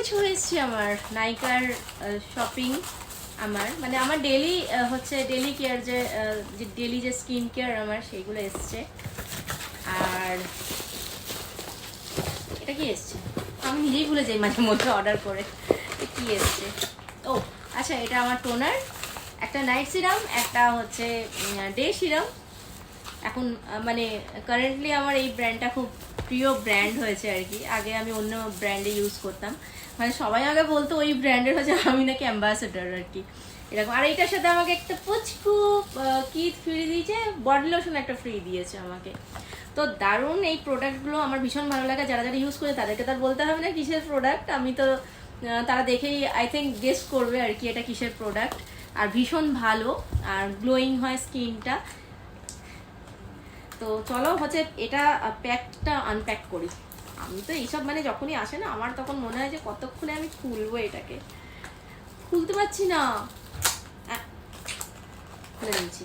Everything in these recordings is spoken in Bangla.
কিছু এসছে আমার নাইকার শপিং। আমার মানে আমার ডেলি হচ্ছে ডেলি কেয়ার যে ডেলি যে স্কিন কেয়ার আমার সেইগুলো এসছে। আর এটা কি এসছে আমি নিজেই ভুলে যাই মাঝে মধ্যে অর্ডার করে কি এসছে। ও আচ্ছা, এটা আমার টোনার, একটা নাইট সিরাম, একটা হচ্ছে ডে সিরাম। এখন মানে কারেন্টলি আমার এই ব্র্যান্ডটা খুব প্রিয় ব্র্যান্ড হয়েছে আর কি। আগে আমি অন্য ব্র্যান্ডে ইউজ করতাম, মানে সবাই আগে বলতো ওই ব্র্যান্ডের হচ্ছে আমি নাকি অ্যাম্বাসেডার আর কি এরকম। আর এইটার সাথে আমাকে একটা পুচকু কি ফ্রি দিয়েছে, বডি লোশন একটা ফ্রি দিয়েছে আমাকে। তো দারুণ এই প্রোডাক্টগুলো আমার ভীষণ ভালো লাগে। যারা যারা ইউজ করে তাদেরকে তার বলতে হবে না কিসের প্রোডাক্ট, আমি তো তারা দেখেই আই থিঙ্ক গেস করবে আর কি এটা কিসের প্রোডাক্ট। আর ভীষণ ভালো, আর গ্লোয়িং হয় স্কিনটা। তো চলো হচ্ছে এটা প্যাকটা আনপ্যাক করি। আমি তো এইসব মানে যখনই আসে না আমার তখন মনে হয় যে কতক্ষণে আমি খুলবো এটাকে, খুলতে পারছি না। খুলে নিচ্ছি।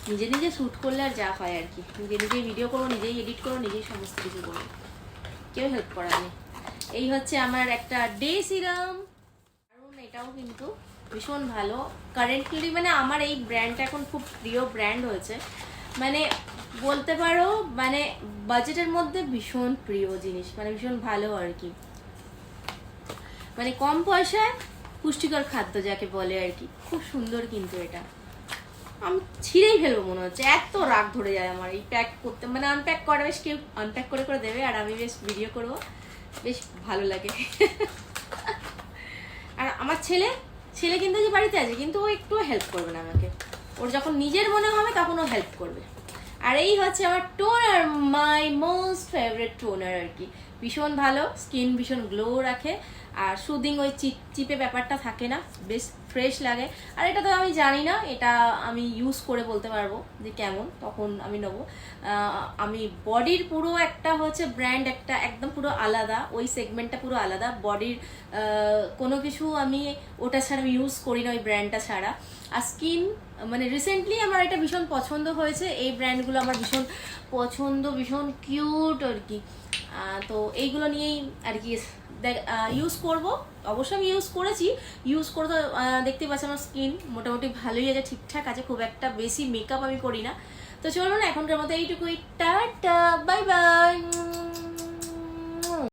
নিজে নিজে শ্যুট করলে আর যা হয় আর কি, নিজে নিজেই ভিডিও করো, নিজেই এডিট করো, নিজেই সমস্ত কিছু করো, কেউ হেল্প করার নেই। এই হচ্ছে আমার একটা ডে সিরাম, কারণ এটাও কিন্তু ভীষণ ভালো কারেন্টলি। মানে আমার এই ব্র্যান্ডটা এখন খুব প্রিয় ব্র্যান্ড হয়েছে, মানে বলতে পারো মানে বাজেটের মধ্যে ভীষণ প্রিয় জিনিস, মানে ভীষণ ভালো আর কি। মানে কম পয়সায় পুষ্টিকর খাদ্য যাকে বলে আর কি, খুব সুন্দর। কিন্তু এটা আমি ছিঁড়েই ফেলবো মনে হচ্ছে, এত রাগ ধরে যায় আমার এই প্যাক করতে। মানে আনপ্যাক করা বেশ, কেউ আনপ্যাক করে করে দেবে আর আমি বেশ ভিডিও করবো, বেশ ভালো লাগে। আর আমার ছেলে কিন্তু যে বাড়িতে আছে, কিন্তু ও একটু হেল্প করবে না আমাকে, ওর যখন নিজের মনে হবে তখন ও হেল্প করবে। আর এই হচ্ছে আমার toner, my most favourite toner আর কি। ভীষণ ভালো, স্কিন ভীষণ গ্লো রাখে, আর সুদিং ওই চিপে ব্যাপারটা থাকে না, বেশ ফ্রেশ লাগে। আর এটা তো আমি জানি না, এটা আমি ইউজ করে বলতে পারবো যে কেমন, তখন আমি নেবো। আমি বডির পুরো একটা হচ্ছে ব্র্যান্ড, একটা একদম পুরো আলাদা, ওই সেগমেন্টটা পুরো আলাদা। বডির কোনো কিছু আমি ওটা ছাড়া ইউজ করি না, ওই ব্র্যান্ডটা ছাড়া। আর স্কিন মানে রিসেন্টলি আমার এটা ভীষণ পছন্দ হয়েছে, এই ব্র্যান্ডগুলো আমার ভীষণ পছন্দ, ভীষণ কিউট আর কি। তো এইগুলো নিয়েই আর কি ইউজ করব। অবশ্যই আমি ইউজ করেছি, ইউজ করে তো দেখতে পাচ্ছি আমার স্কিন মোটামুটি ভালোই আছে, ঠিকঠাক আছে, খুব একটা বেশি মেকআপ আমি করি না। তো চলো না, এখনকার মতো এইটুকুই, টাটা, বাই বাই।